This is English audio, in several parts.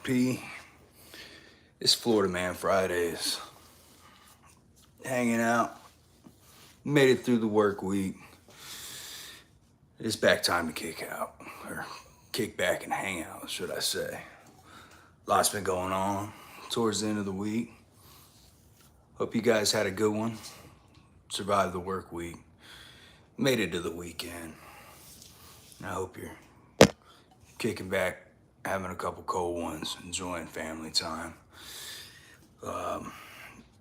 ShortstackP. It's Florida Man Fridays. Hanging out. Made it through the work week. It's back time to kick out. Or kick back and hang out, should I say. Lots been going on towards the end of the week. Hope you guys had a good one. Survived the work week. Made it to the weekend. I hope you're kicking back, having a couple cold ones, enjoying family time.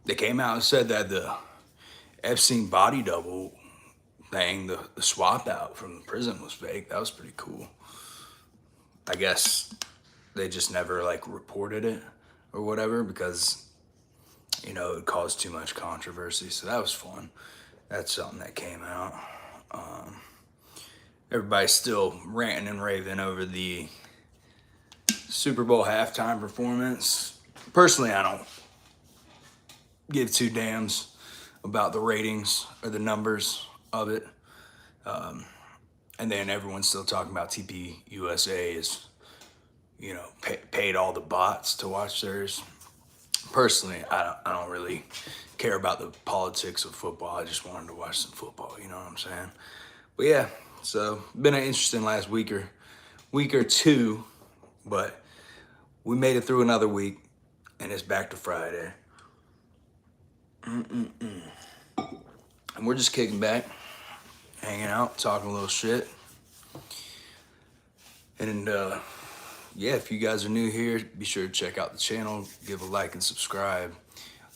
They came out and said that the Epstein body double thing, the swap out from the prison was fake. That was pretty cool. I guess they just never like reported it or whatever because, you know, it caused too much controversy. So that was fun. That's something that came out. Everybody's still ranting and raving over the Super Bowl halftime performance. Personally, I don't give two damns about the ratings or the numbers of it. And then everyone's still talking about TP USA is, you know, paid all the bots to watch theirs. Personally, I don't really care about the politics of football. I just wanted to watch some football, you know what I'm saying? But yeah, so been an interesting last week or two, but we made it through another week and it's back to Friday. And we're just kicking back, hanging out, talking a little shit. And yeah, if you guys are new here, be sure to check out the channel, give a like and subscribe.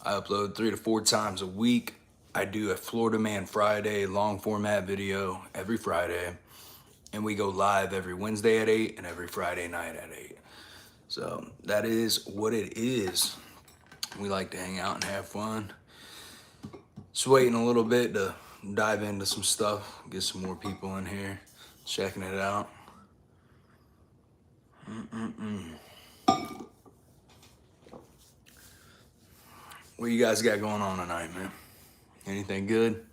I upload 3 to 4 times a week. I do a Florida Man Friday long format video every Friday. And we go live every Wednesday at 8 and every Friday night at 8. So that is what it is. We like to hang out and have fun. Just waiting a little bit to dive into some stuff, get some more people in here, checking it out. What you guys got going on tonight, man? Anything good?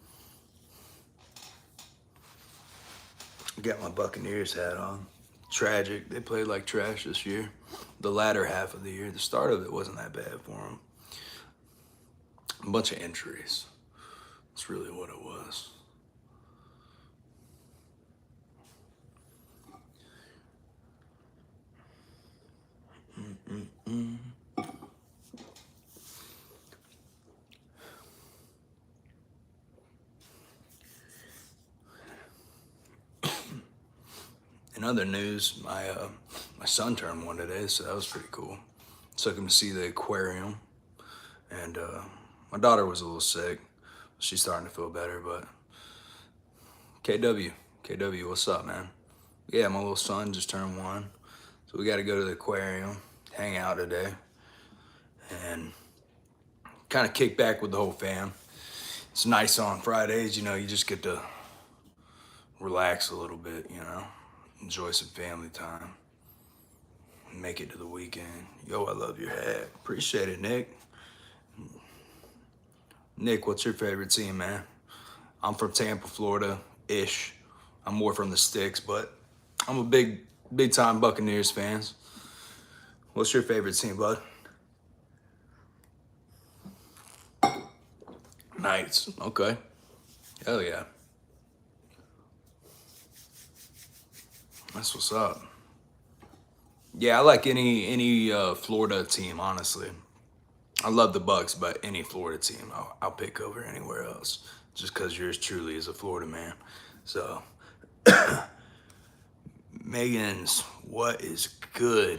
Got my Buccaneers hat on. Tragic. They played like trash this year. The latter half of the year. The start of it wasn't that bad for them. A bunch of injuries. That's really what it was. In other news, my son turned 1 today, so that was pretty cool. Took him to see the aquarium, and my daughter was a little sick. She's starting to feel better, but KW, what's up, man? Yeah, my little son just turned 1, so we got to go to the aquarium, hang out today, and kind of kick back with the whole fam. It's nice on Fridays, you know, you just get to relax a little bit, you know, enjoy some family time, make it to the weekend. Yo, I love your hat. Appreciate it, Nick. Nick, what's your favorite team, man? I'm from Tampa, Florida-ish. I'm more from the sticks, but I'm a big time Buccaneers fans. What's your favorite team, bud? Knights. Okay. Hell yeah. That's what's up. Yeah, I like any Florida team, honestly. I love the Bucks, but any Florida team I'll pick over anywhere else, just because yours truly is a Florida man. So, Megan's, what is good?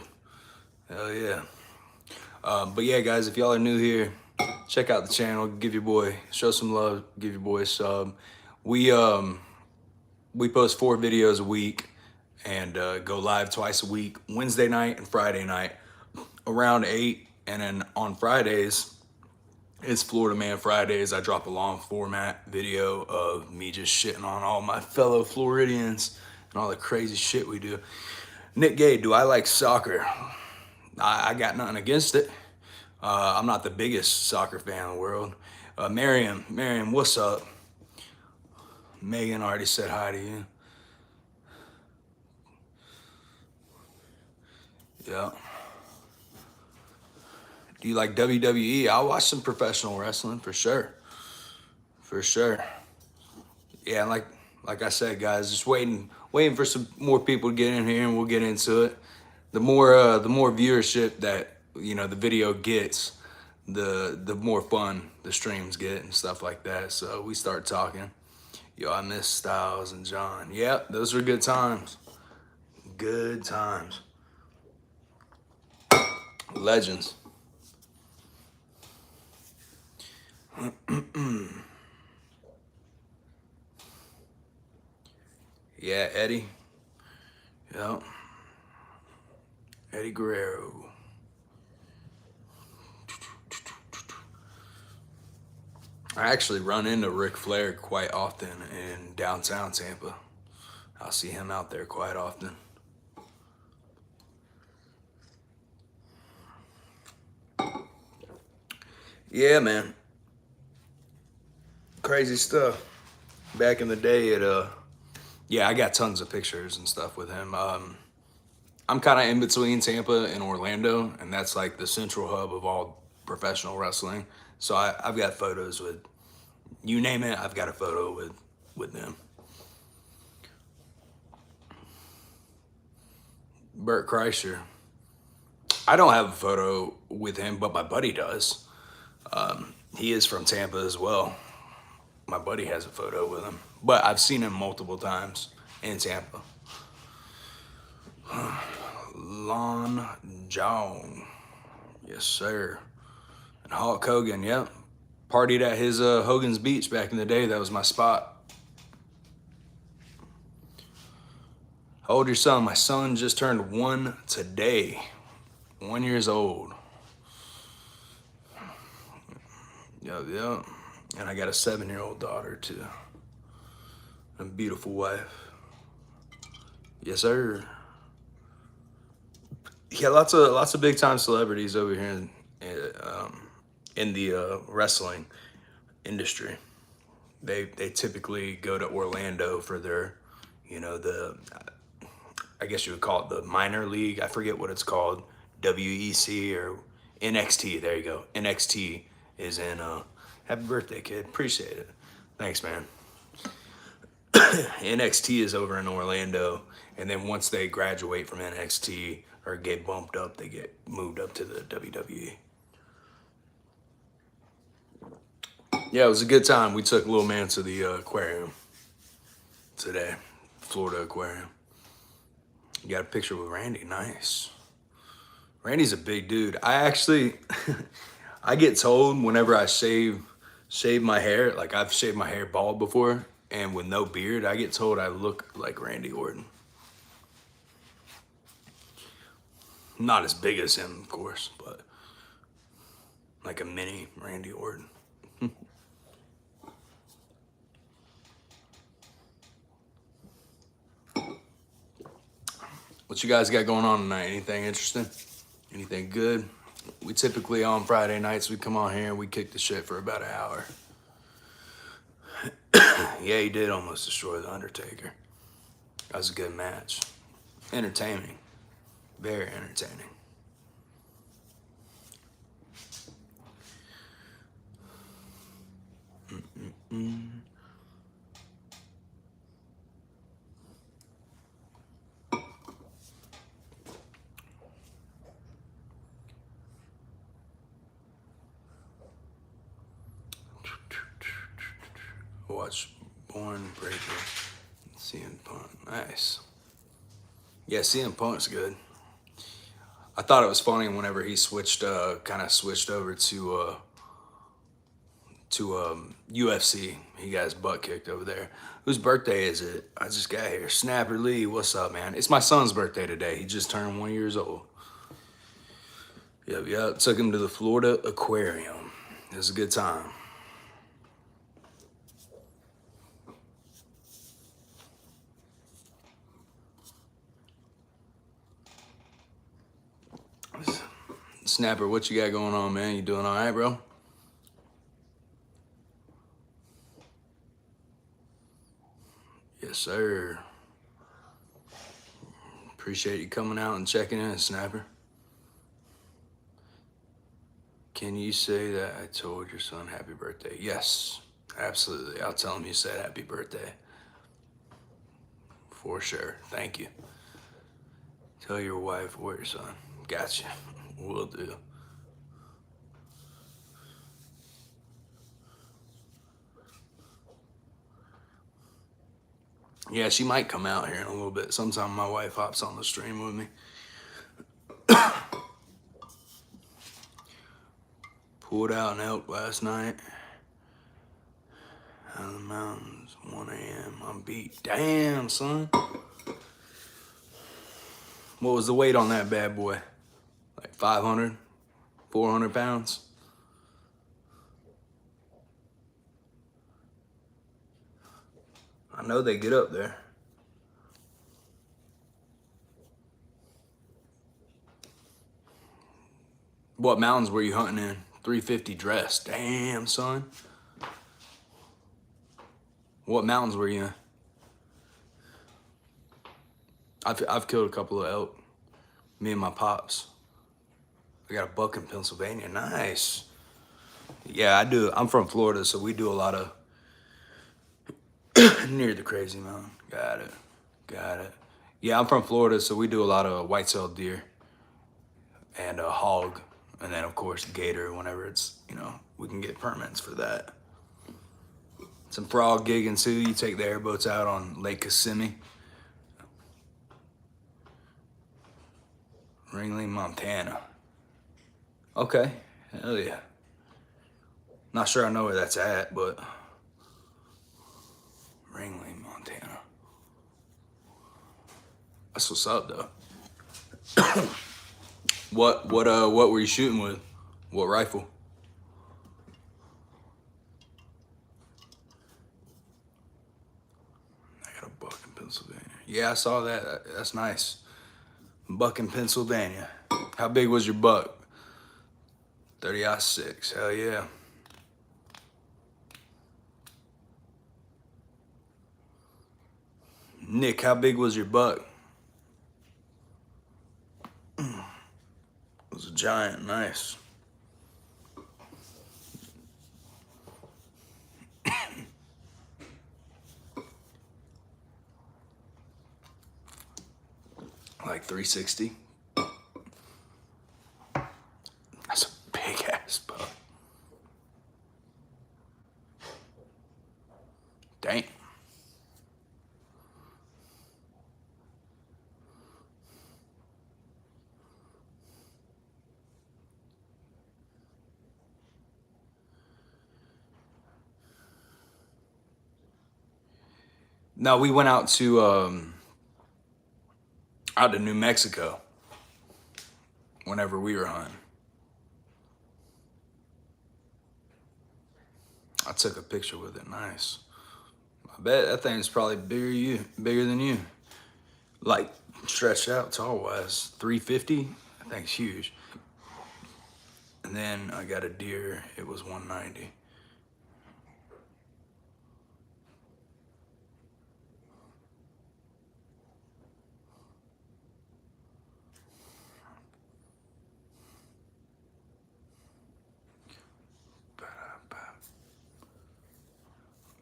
Hell yeah. But yeah, guys, if y'all are new here, check out the channel. Show some love. Give your boy a sub. We post 4 videos a week and go live twice a week, Wednesday night and Friday night, around 8. And then on Fridays, it's Florida Man Fridays. I drop a long format video of me just shitting on all my fellow Floridians and all the crazy shit we do. Nick Gay, do I like soccer? I got nothing against it. I'm not the biggest soccer fan in the world. Miriam, what's up? Megan already said hi to you. Yeah. Do you like WWE? I'll watch some professional wrestling for sure. For sure. Yeah, like I said, guys, just waiting for some more people to get in here, and we'll get into it. The more viewership that the video gets, the more fun the streams get and stuff like that. So we start talking. Yo, I miss Styles and John. Yep, those were good times. Good times. Legends. Yeah, Eddie. Yep. Eddie Guerrero. I actually run into Ric Flair quite often in downtown Tampa. I'll see him out there quite often. Yeah, man. Crazy stuff. Back in the day, yeah, I got tons of pictures and stuff with him. I'm kind of in between Tampa and Orlando, and that's like the central hub of all professional wrestling. So I've got photos with, you name it, I've got a photo with them. Bert Kreischer. I don't have a photo with him, but my buddy does. He is from Tampa as well. My buddy has a photo with him, but I've seen him multiple times in Tampa. Lon Jong. Yes, sir. And Hulk Hogan, yep. Partied at his Hogan's Beach back in the day. That was my spot. How old your son? My son just turned 1 today. 1 year old. Yep. And I got a 7-year-old daughter too. A beautiful wife. Yes, sir. Yeah, lots of big time celebrities over here in the wrestling industry. They typically go to Orlando for their, I guess you would call it the minor league. I forget what it's called, WEC or NXT. There you go. NXT is in. Happy birthday, kid. Appreciate it. Thanks, man. NXT is over in Orlando, and then once they graduate from NXT or get bumped up, they get moved up to the WWE. Yeah, it was a good time. We took little man to the aquarium today, Florida Aquarium. You got a picture with Randy. Nice. Randy's a big dude. I actually, I get told whenever I shave my hair, like I've shaved my hair bald before, and with no beard, I get told I look like Randy Orton. Not as big as him, of course, but like a mini Randy Orton. What you guys got going on tonight? Anything interesting? Anything good? We typically on Friday nights, we come on here and we kick the shit for about an hour. Yeah, he did almost destroy The Undertaker. That was a good match. Entertaining. Very entertaining. Watch Born Breaker. CM Punk. Nice. Yeah, CM Punk's good. I thought it was funny whenever he kind of switched over to UFC. He got his butt kicked over there. Whose birthday is it? I just got here. Snapper Lee, what's up, man? It's my son's birthday today. He just turned 1 year old. Yep. Took him to the Florida Aquarium. It was a good time. Snapper, what you got going on, man? You doing all right, bro? Yes, sir. Appreciate you coming out and checking in, Snapper. Can you say that I told your son happy birthday? Yes, absolutely. I'll tell him you said happy birthday. For sure. Thank you. Tell your wife or your son. Gotcha. Will do. Yeah, she might come out here in a little bit. Sometime my wife hops on the stream with me. Pulled out an elk last night. Out of the mountains, 1 a.m. I'm beat. Damn, son. What was the weight on that bad boy? Like 500, 400 pounds? I know they get up there. What mountains were you hunting in? 350 dress. Damn, son. What mountains were you in? I've killed a couple of elk. Me and my pops. I got a buck in Pennsylvania. Nice. Yeah, I do. I'm from Florida, so we do a lot of near the Crazy Mountain. Got it. Got it. Yeah, I'm from Florida, so we do a lot of white-tailed deer and a hog, and then of course gator whenever it's, you know, we can get permits for that. Some frog gigging too. You take the airboats out on Lake Kissimmee. Ringling, Montana. Okay, hell yeah. Not sure I know where that's at, but Ringling, Montana. That's what's up though. What were you shooting with? What rifle? I got a buck in Pennsylvania. Yeah, I saw that. That's nice. Buck in Pennsylvania. How big was your buck? 30-06. Hell yeah. Nick, how big was your buck? It was a giant. Nice. Like 360. That's a big ass buck. Dang. No, we went out to New Mexico whenever we were hunting. I took a picture with it. Nice. I bet that thing's probably bigger than you. Like stretched out tall wise, 350. That thing's huge. And then I got a deer. It was 190.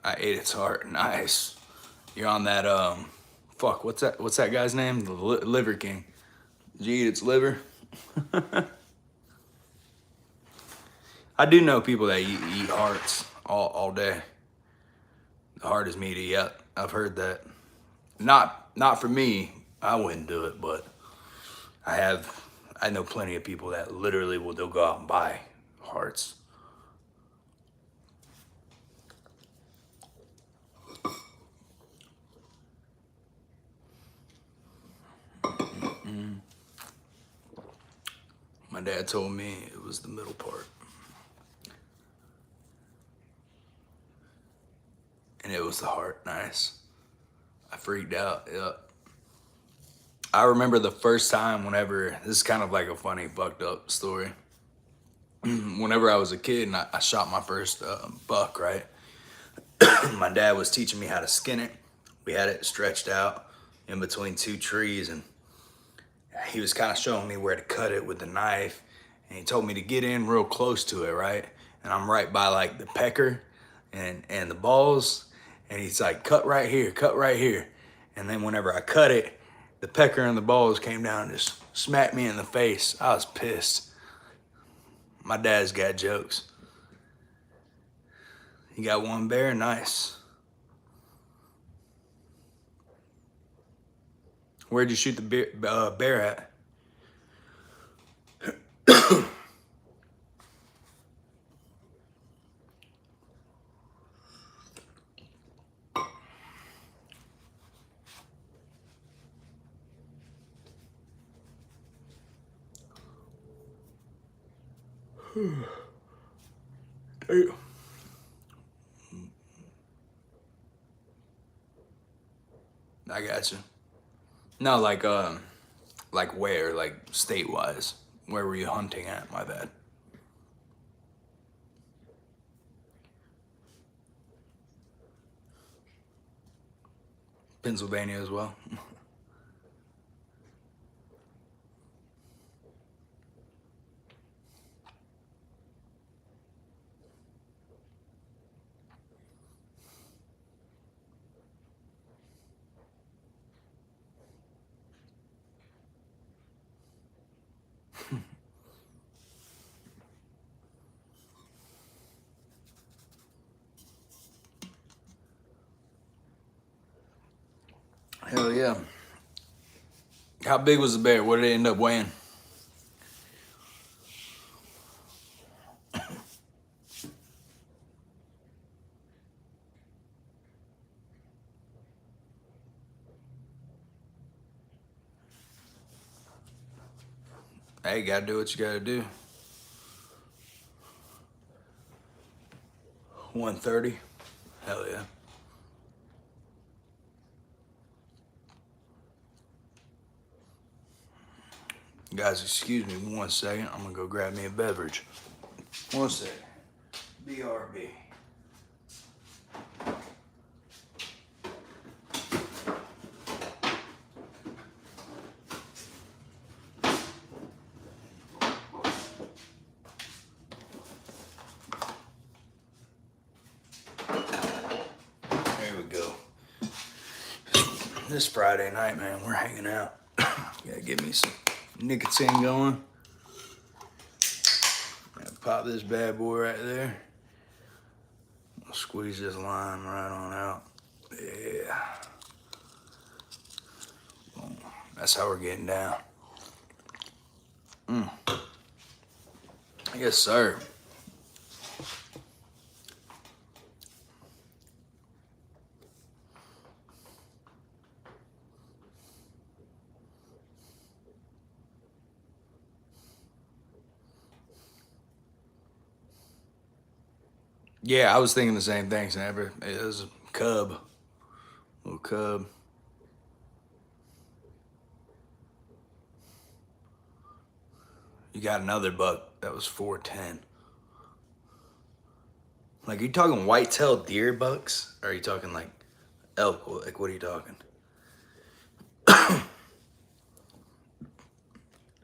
I ate its heart. Nice. You're on that fuck, what's that guy's name? The Liver King. Did you eat its liver? I do know people that eat hearts all day. The heart is meaty. Yeah, I've heard that. Not for me. I wouldn't do it, but I know plenty of people that literally they'll go out and buy hearts. My dad told me it was the middle part. And it was the heart. Nice. I freaked out. Yeah. I remember the first time this is kind of like a funny, fucked up story. Whenever I was a kid and I shot my first buck, right? My dad was teaching me how to skin it. We had it stretched out in between two trees, and he was kind of showing me where to cut it with the knife. and he told me to get in real close to it, right? And I'm right by like the pecker and the balls, and he's like, cut right here, cut right here. And then whenever I cut it, the pecker and the balls came down and just smacked me in the face. I was pissed. My dad's got jokes. You got one bear? Nice. Where'd you shoot the bear at? Damn. I got you. No, like where? Like state-wise? Where were you hunting at? My bad. Pennsylvania as well. Hell yeah. How big was the bear? What did it end up weighing? Hey, you gotta do what you gotta do. 130. Hell yeah. Guys, excuse me 1 second. I'm gonna go grab me a beverage. 1 second. BRB. There we go. This Friday night, man, we're hanging out. Gotta get me some nicotine going. Pop this bad boy right there. I'll squeeze this lime right on out. Yeah. Boom. That's how we're getting down. Yes, sir. Yeah, I was thinking the same thing, Snapper. It was a cub. Little cub. You got another buck that was 410. Like, are you talking white-tailed deer bucks? Or are you talking like elk? Like, what are you talking? Damn.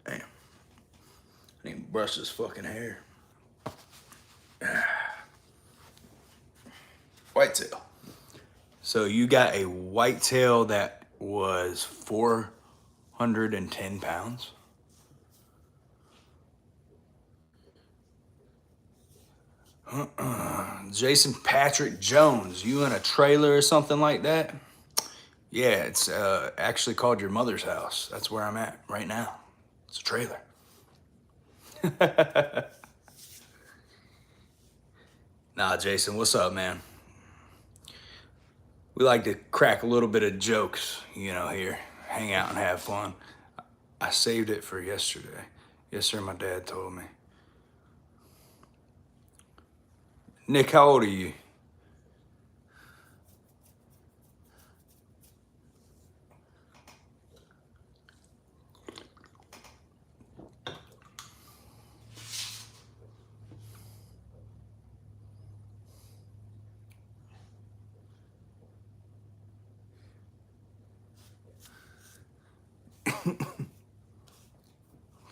I need to brush this fucking hair. Whitetail. So you got a whitetail that was 410 pounds? Jason Patrick Jones, you in a trailer or something like that? Yeah, it's actually called your mother's house. That's where I'm at right now. It's a trailer. Nah, Jason, what's up, man? We like to crack a little bit of jokes, you know, here. Hang out and have fun. I saved it for yesterday. Yes, sir, my dad told me. Nick, how old are you?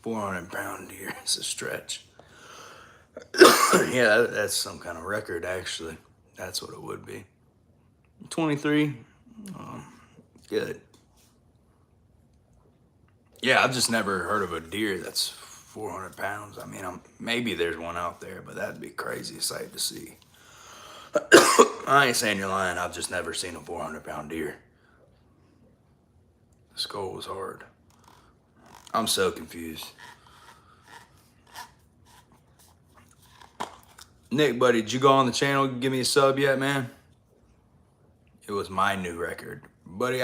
400-pound deer is a stretch. Yeah, that's some kind of record, actually. That's what it would be. 23. Good. Yeah, I've just never heard of a deer that's 400 pounds. I mean, maybe there's one out there, but that'd be crazy sight to see. I ain't saying you're lying. I've just never seen a 400-pound deer. The skull was hard. I'm so confused. Nick, buddy, did you go on the channel, give me a sub yet, man? It was my new record. Buddy,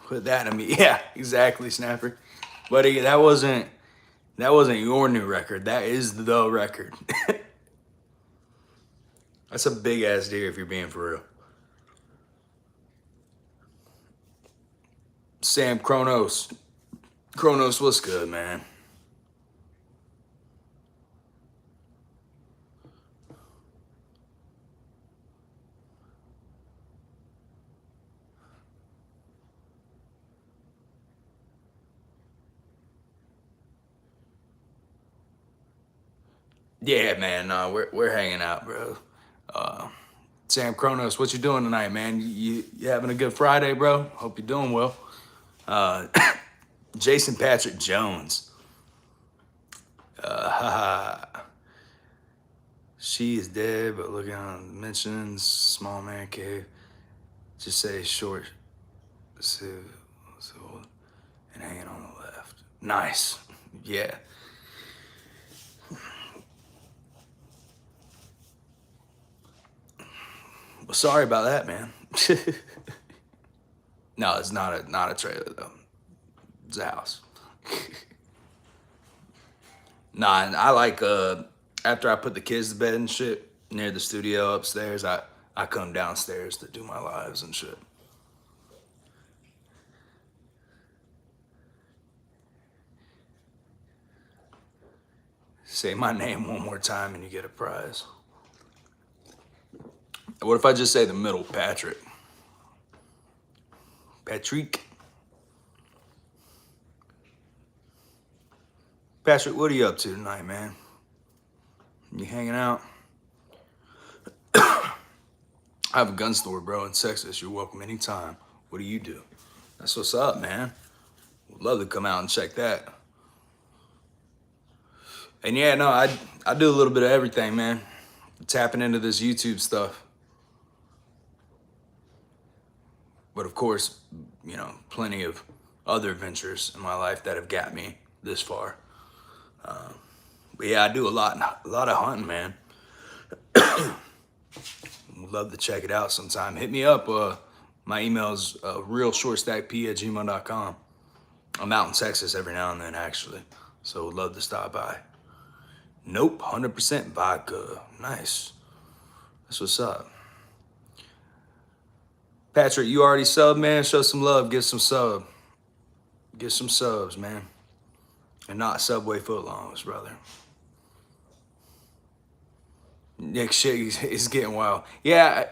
put that in me. Yeah, exactly, Snapper. Buddy, that wasn't your new record. That is the record. That's a big ass deer if you're being for real. Sam Kronos. Kronos, what's good, man? Yeah, man, no, we're hanging out, bro. Sam Kronos, what you doing tonight, man? You having a good Friday, bro? Hope you're doing well. Jason Patrick Jones. She is dead, but looking on mentions, small man cave. Just say short, so, and hanging on the left. Nice. Yeah. Well, sorry about that, man. No, it's not a trailer though. It's a house. Nah, and I like after I put the kids to bed and shit near the studio upstairs, I come downstairs to do my lives and shit. Say my name one more time and you get a prize. What if I just say the middle, Patrick? Patrick. Patrick, what are you up to tonight, man? You hanging out? I have a gun store, bro, in Texas. You're welcome anytime. What do you do? That's what's up, man. Would love to come out and check that. And yeah, no, I do a little bit of everything, man. Tapping into this YouTube stuff. But of course, you know, plenty of other ventures in my life that have got me this far. But yeah, I do a lot of hunting, man. Would love to check it out sometime. Hit me up. My email's realshortstackp@gmail.com. I'm out in Texas every now and then, actually. So would love to stop by. Nope, 100% vodka. Nice. That's what's up. Patrick, you already subbed, man? Show some love. Give some sub. Get some subs, man. And not Subway footlongs, brother. Nick shit is getting wild. Yeah,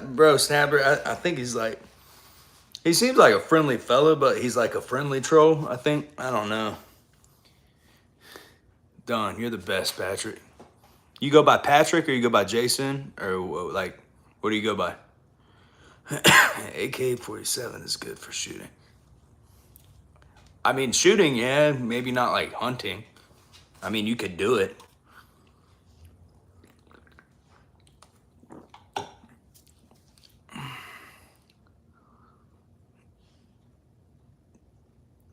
bro, Snapper, I think he's like, he seems like a friendly fella, but he's like a friendly troll, I think. I don't know. Done. You're the best, Patrick. You go by Patrick or you go by Jason? Or like, what do you go by? AK-47 is good for shooting. I mean, shooting, yeah, maybe not like hunting. I mean, you could do it.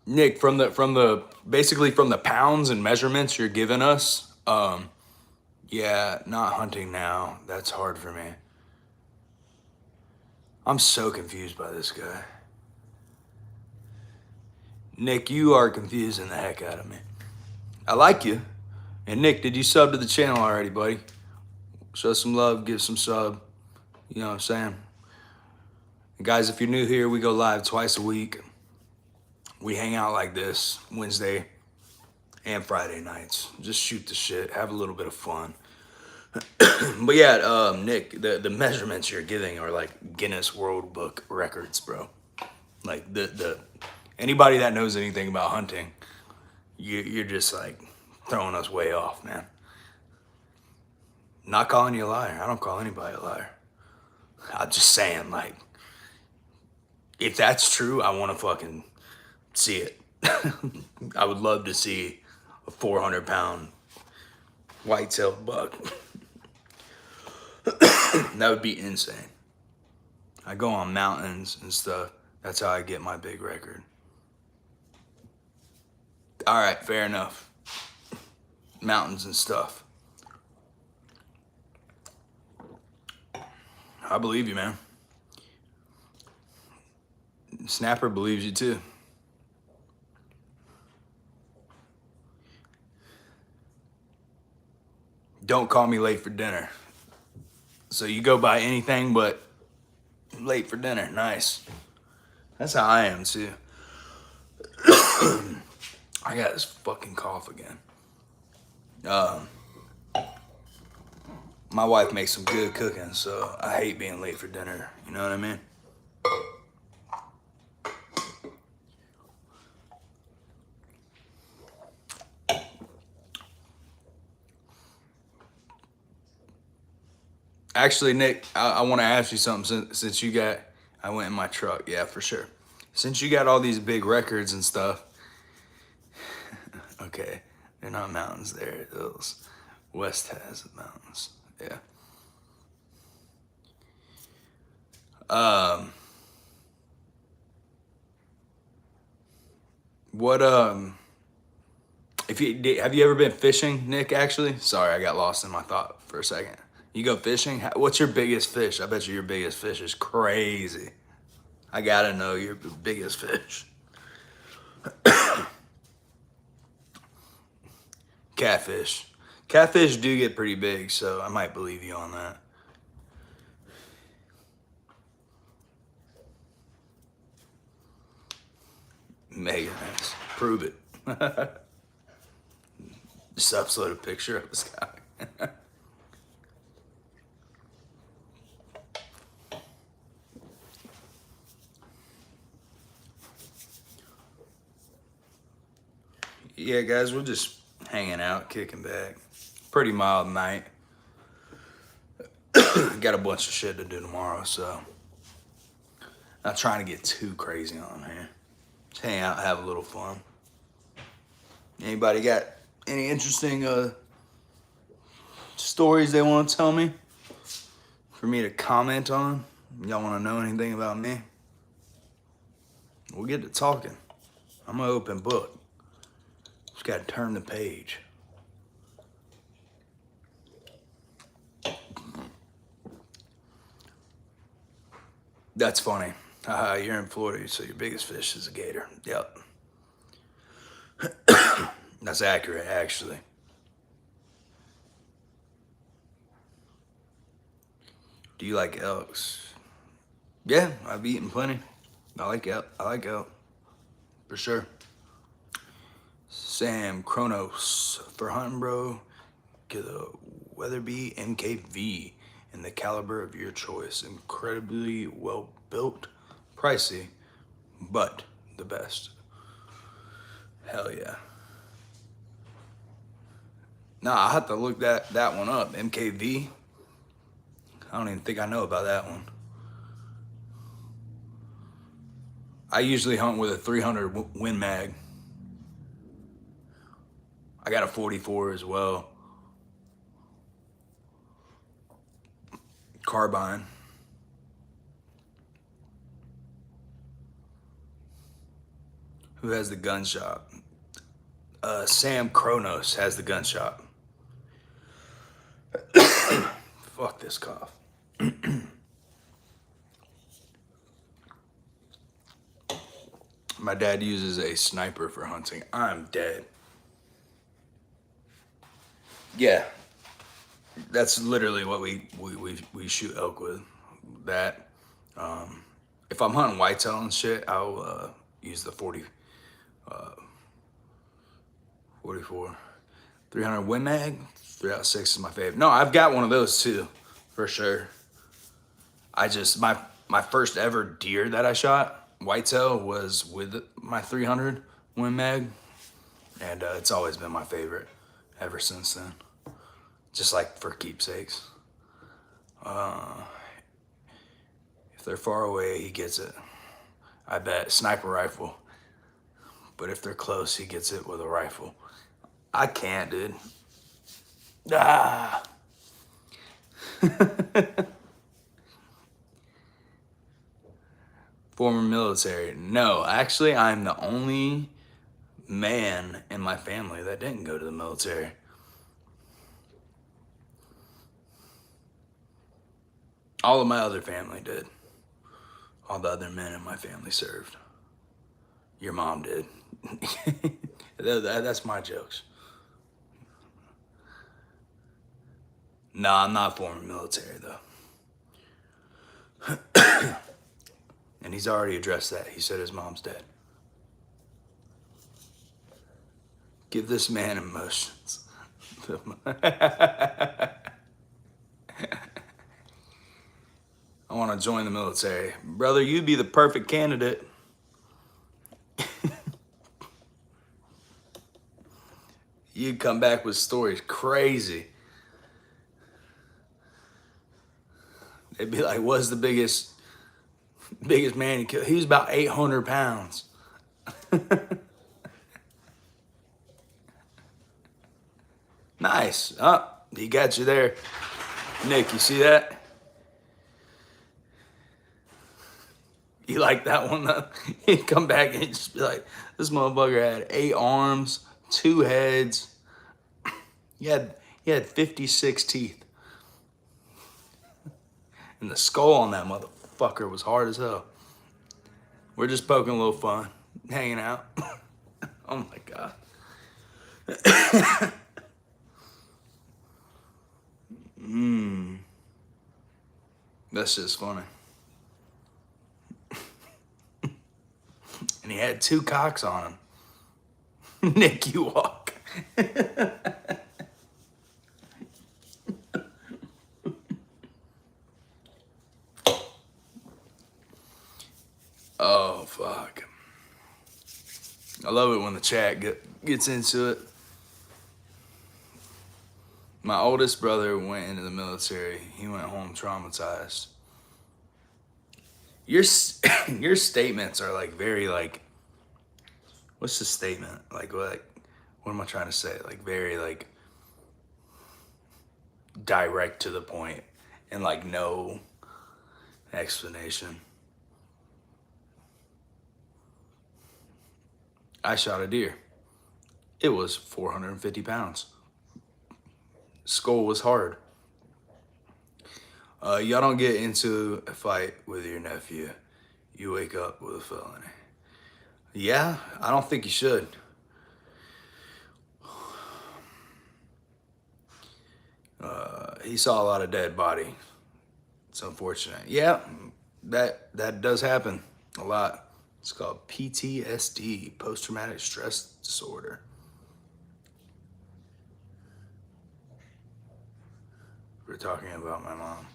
Nick, basically from the pounds and measurements you're giving us, yeah, not hunting now. That's hard for me. I'm so confused by this guy. Nick, you are confusing the heck out of me. I like you. And Nick, did you sub to the channel already, buddy? Show some love, give some sub. You know what I'm saying? And guys, if you're new here, we go live twice a week. We hang out like this Wednesday and Friday nights. Just shoot the shit, have a little bit of fun. But yeah, Nick, the measurements you're giving are like Guinness World Book records, bro. Like Anybody that knows anything about hunting, you're just like throwing us way off, man. Not calling you a liar. I don't call anybody a liar. I'm just saying, like, if that's true, I want to fucking see it. I would love to see a 400-pound white-tailed buck. That would be insane. I go on mountains and stuff. That's how I get my big record. All right, fair enough. Mountains and stuff. I believe you, man. Snapper believes you too. Don't call me late for dinner. So you go buy anything but late for dinner. Nice. That's how I am too. I got this fucking cough again. My wife makes some good cooking, so I hate being late for dinner. You know what I mean? Actually, Nick, I want to ask you something since you got, I went in my truck. Yeah, for sure. Since you got all these big records and stuff. Okay, they're not mountains there. Those West has mountains. Yeah. What if you have you ever been fishing, Nick? Actually, sorry, I got lost in my thought for a second. You go fishing? What's your biggest fish? I bet you your biggest fish is crazy. I gotta know your biggest fish. Catfish. Catfish do get pretty big, so I might believe you on that. Mega nice. Prove it. Just upload a picture of this guy. Yeah, guys, we're just hanging out, kicking back. Pretty mild night. Got a bunch of shit to do tomorrow, so not trying to get too crazy on here. Just hang out, have a little fun. Anybody got any interesting stories they want to tell me for me to comment on? Y'all want to know anything about me? We'll get to talking. I'm an open book. Just got to turn the page. That's funny. You're in Florida, so your biggest fish is a gator. Yep. That's accurate, actually. Do you like elks? Yeah, I've eaten plenty. I like elk. I like elk. For sure. Sam Kronos for hunting, bro. Get a Weatherby MKV in the caliber of your choice. Incredibly well built, pricey, but the best. Hell yeah. Nah, I have to look that one up. MKV. I don't even think I know about that one. I usually hunt with a 300 Win Mag. I got a 44 as well. Carbine. Who has the gun shop? Sam Kronos has the gun shop. Fuck this cough. My dad uses a sniper for hunting. I'm dead. Yeah, that's literally what we shoot elk with. That. If I'm hunting whitetail and shit, I'll use the 44. 300 Win Mag. 3.6 is my favorite. No, I've got one of those too, for sure. I just my first ever deer that I shot whitetail was with my 300 Win Mag, and it's always been my favorite ever since then. Just like for keepsakes. If they're far away, he gets it. I bet. Sniper rifle. But if they're close, he gets it with a rifle. I can't, dude. Ah. Former military. No, actually, I'm the only man in my family that didn't go to the military. All of my other family did. All the other men in my family served. Your mom did. That's my jokes. No, I'm not former military, though. And he's already addressed that. He said his mom's dead. Give this man emotions. I want to join the military. Brother, you'd be the perfect candidate. You'd come back with stories crazy. They'd be like, what's the biggest man he killed? He was about 800 pounds. Nice. Oh, he got you there. Nick, you see that? You like that one though? He'd come back and he'd just be like, this motherfucker had 8 arms, 2 heads. He had 56 teeth. And the skull on that motherfucker was hard as hell. We're just poking a little fun, hanging out. Oh my God. That's just funny. And he had 2 cocks on him. Nick, you walk. Oh, fuck. I love it when the chat gets into it. My oldest brother went into the military. He went home traumatized. Your statements are like very like, what's the statement? Like what am I trying to say? Like very like direct to the point and like no explanation. I shot a deer. It was 450 pounds. Skull was hard. Y'all don't get into a fight with your nephew. You wake up with a felony. Yeah, I don't think you should. He saw a lot of dead body. It's unfortunate. Yeah, that does happen a lot. It's called PTSD, post-traumatic stress disorder. We're talking about my mom.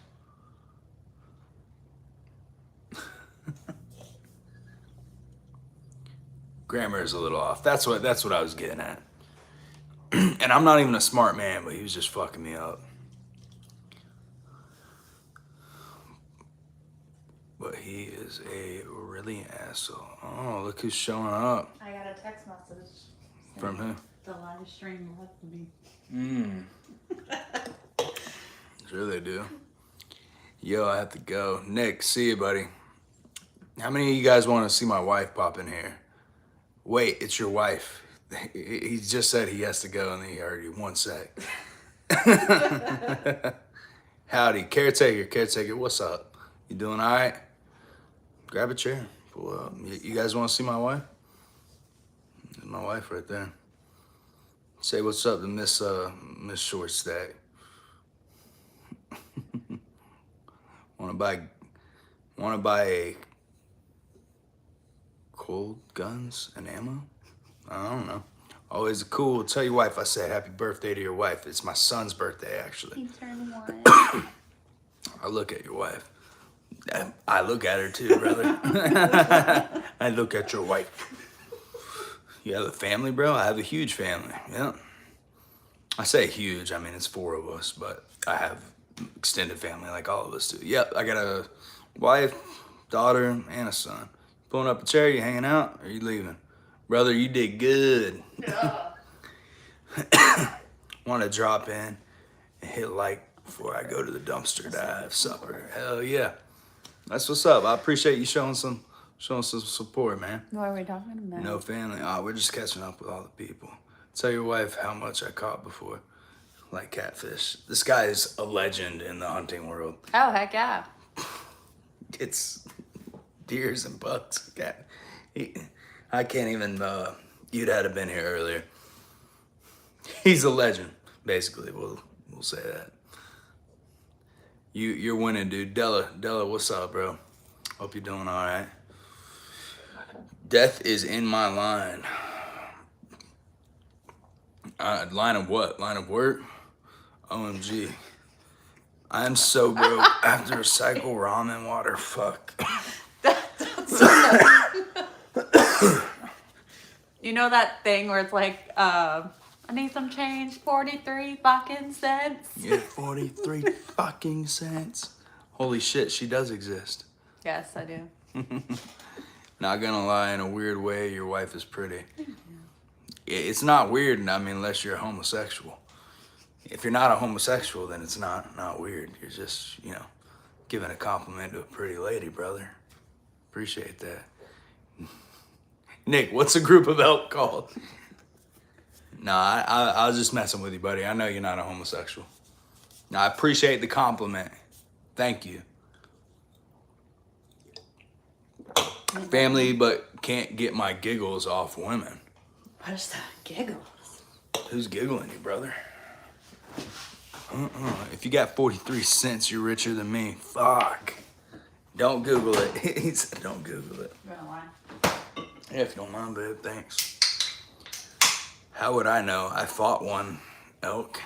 Grammar is a little off. That's what I was getting at. And I'm not even a smart man, but he was just fucking me up. But he is a really asshole. Oh, look who's showing up. I got a text message. From who? The live stream left me. Sure they do. Yo, I have to go. Nick, see you, buddy. How many of you guys want to see my wife pop in here? Wait, it's your wife. He just said he has to go, and then he heard you. 1 sec. Howdy, caretaker, what's up? You doing all right? Grab a chair, pull up. You guys want to see my wife? There's my wife right there. Say what's up to Miss Shortstack. Wanna buy a cold guns and ammo? I don't know. Always cool. Tell your wife I said happy birthday to your wife. It's my son's birthday, actually. He turned 1. I look at your wife. I look at her too, brother. I look at your wife. You have a family, bro? I have a huge family. Yeah. I say huge, I mean, it's 4 of us, but I have extended family like all of us do. Yep, I got a wife, daughter, and a son. Pulling up a chair, you hanging out, or you leaving? Brother, you did good. Yeah. Want to drop in and hit like before I go to the dumpster dive supper. Hell yeah. That's what's up. I appreciate you showing some support, man. What are we talking about? No family. Oh, we're just catching up with all the people. Tell your wife how much I caught before. Like catfish. This guy is a legend in the hunting world. Oh, heck yeah. It's deers and bucks. I can't even, you'd have been here earlier. He's a legend, basically. We'll say that. You're winning, dude. Della, what's up, bro? Hope you're doing all right. Death is in my line. Line of what? Line of work? OMG. I am so broke after a cycle ramen water. Fuck. You know that thing where it's like, I need some change, 43 fucking cents? Yeah, 43 fucking cents. Holy shit, she does exist. Yes, I do. Not gonna lie, in a weird way, your wife is pretty. It's not weird, I mean, unless you're a homosexual. If you're not a homosexual, then it's not weird. You're just, you know, giving a compliment to a pretty lady, brother. Appreciate that. Nick, what's a group of elk called? Nah, I was just messing with you, buddy. I know you're not a homosexual. Now, I appreciate the compliment. Thank you. Family, but can't get my giggles off women. What is that? Giggles? Who's giggling you, brother? If you got 43 cents, you're richer than me. Fuck. Don't Google it. He said don't Google it. You wanna lie? Yeah, if you don't mind, babe, thanks. How would I know? I fought one elk.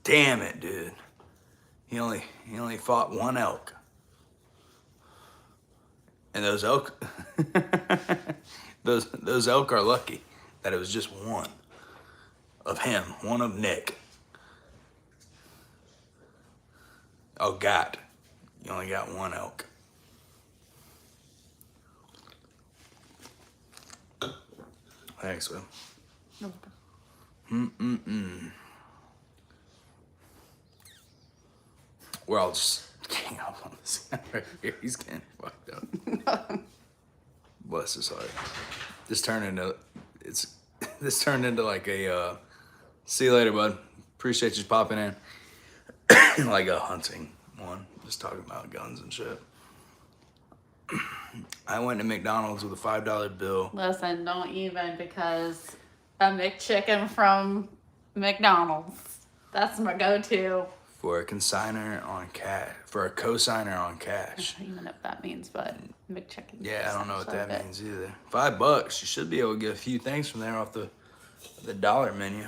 Damn it, dude. He only fought one elk. And those elk, those elk are lucky that it was just one of him, one of Nick. Oh, God. You only got one elk. Thanks, man. Nope. We're all just getting up on this guy right here. He's getting fucked up. Bless his heart. This turned into like a see you later, bud. Appreciate you popping in. Like a hunting one. Just talking about guns and shit. I went to McDonald's with a $5 bill. Listen, don't even, because a McChicken from McDonald's. That's my go-to. For a consigner on cash. For a cosigner on cash. I don't even know what that means, but McChicken. Yeah, I don't know what that Okay. means either. $5. You should be able to get a few things from there off the dollar menu.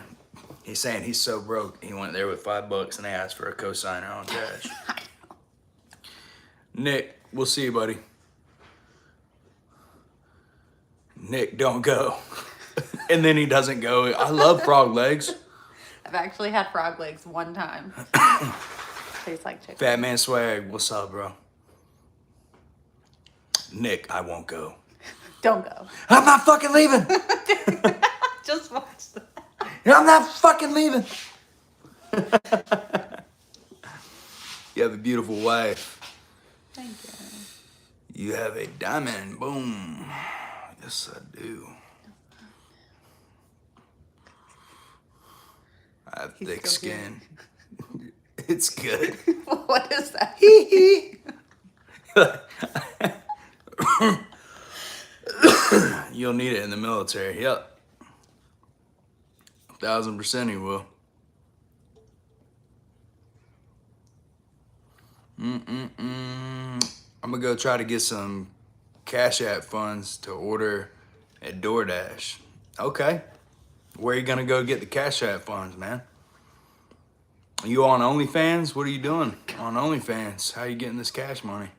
He's saying he's so broke, he went there with $5 and they asked for a cosigner on cash. Nick, we'll see you, buddy. Nick, don't go. And then he doesn't go. I love frog legs. I've actually had frog legs one time. Tastes like chicken. Fat Man Swag, what's up, bro? Nick, I won't go. Don't go. I'm not fucking leaving. Just watch that. I'm not fucking leaving. You have a beautiful wife. Thank you. You have a diamond. Boom. Yes, I do. I have He's thick still skin. It's good. What is that? You'll need it in the military. Yep. 1000% you will. I'm gonna go try to get some Cash App funds to order at DoorDash. Okay. Where are you gonna go get the Cash App funds, man? You on OnlyFans? What are you doing on OnlyFans? How are you getting this cash money?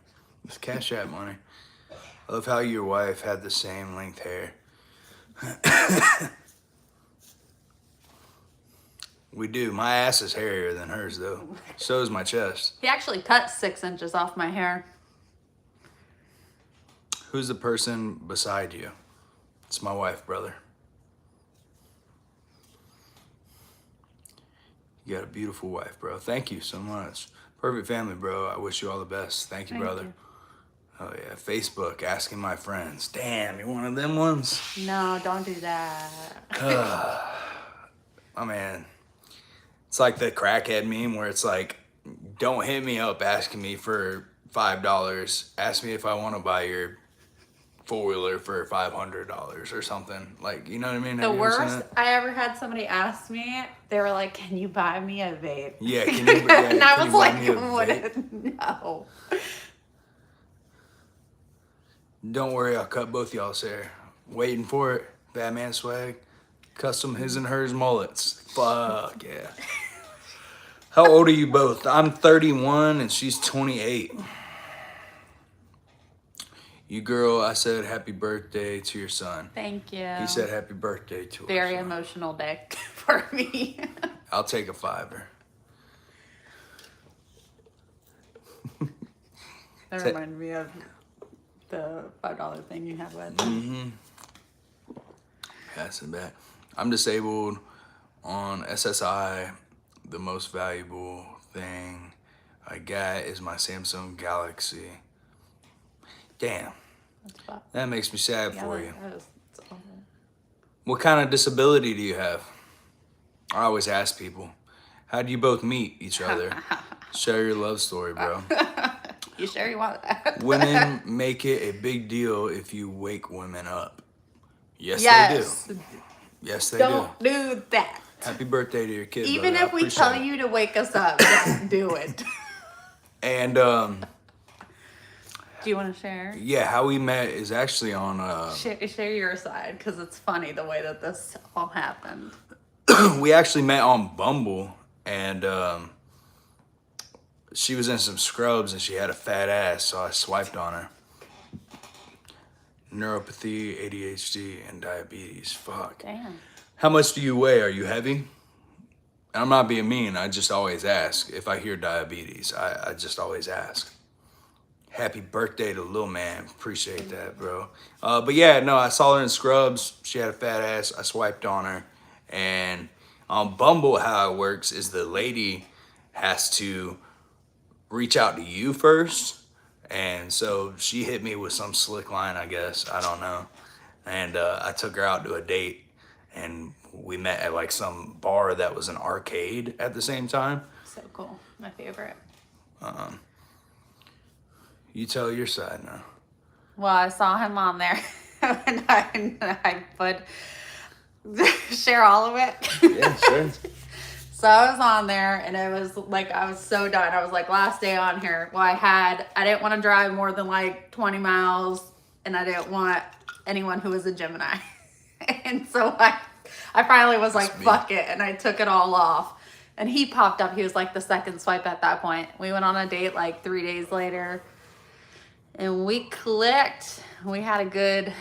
This Cash App money? I love how your wife had the same length hair. We do. My ass is hairier than hers, though. So is my chest. He actually cut 6 inches off my hair. Who's the person beside you? It's my wife, brother. You got a beautiful wife, bro. Thank you so much. Perfect family, bro. I wish you all the best. Thank you, brother. Oh, yeah. Facebook, asking my friends. Damn, you're one of them ones? No, don't do that. Oh, man. It's like the crackhead meme where it's like, don't hit me up asking me for $5. Ask me if I want to buy your four-wheeler for $500 or something. Like, you know what I mean? The Have you ever seen worst it? I ever had somebody ask me, they were like, "Can you buy me a vape?" Yeah, can you, yeah, and I can was you buy like, me a "What? vape? No." Don't worry, I'll cut both y'all's hair. Waiting for it. Batman swag. Custom his and hers mullets. Fuck yeah. How old are you both? I'm 31 and she's 28. You girl, I said happy birthday to your son. Thank you. He said happy birthday to us. Very emotional day for me. I'll take a $5. That reminded me of the $5 thing you had with. Mm-hmm. Pass it back. I'm disabled on SSI. The most valuable thing I got is my Samsung Galaxy. Damn. That makes me sad for you. It's awful. What kind of disability do you have? I always ask people. How do you both meet each other? Share your love story, bro. You sure you want that? Women make it a big deal if you wake women up. Yes, Yes. they do. Yes, they Don't do that. Happy birthday to your kid, Even brother. if we tell you to wake us up, don't do it. And Do you want to share? yeah, how we met is actually on Share your side, because it's funny the way that this all happened. we actually met on Bumble, and she was in some scrubs and she had a fat ass, so I swiped on her. Neuropathy, ADHD, and diabetes. Fuck. Damn. How much do you weigh? Are you heavy? And I'm not being mean. I just always ask. If I hear diabetes, I just always ask. Happy birthday to Lil Man. Appreciate that, bro. But yeah, no, I saw her in scrubs. She had a fat ass. I swiped on her. And on Bumble, how it works is the lady has to reach out to you first. And so she hit me with some slick line, I guess. I don't know. And I took her out to a date. And we met at like some bar that was an arcade at the same time. So cool. My favorite. You tell your side now. Well, I saw him on there, and I put share all of it. Yeah, sure. So I was on there, and it was like I was so done. I was like, last day on here. Well, I didn't want to drive more than like 20 miles, and I didn't want anyone who was a Gemini. And so I finally was like, fuck it, and I took it all off. And he popped up. He was like the second swipe at that point. We went on a date like 3 days later. And we clicked. We had a good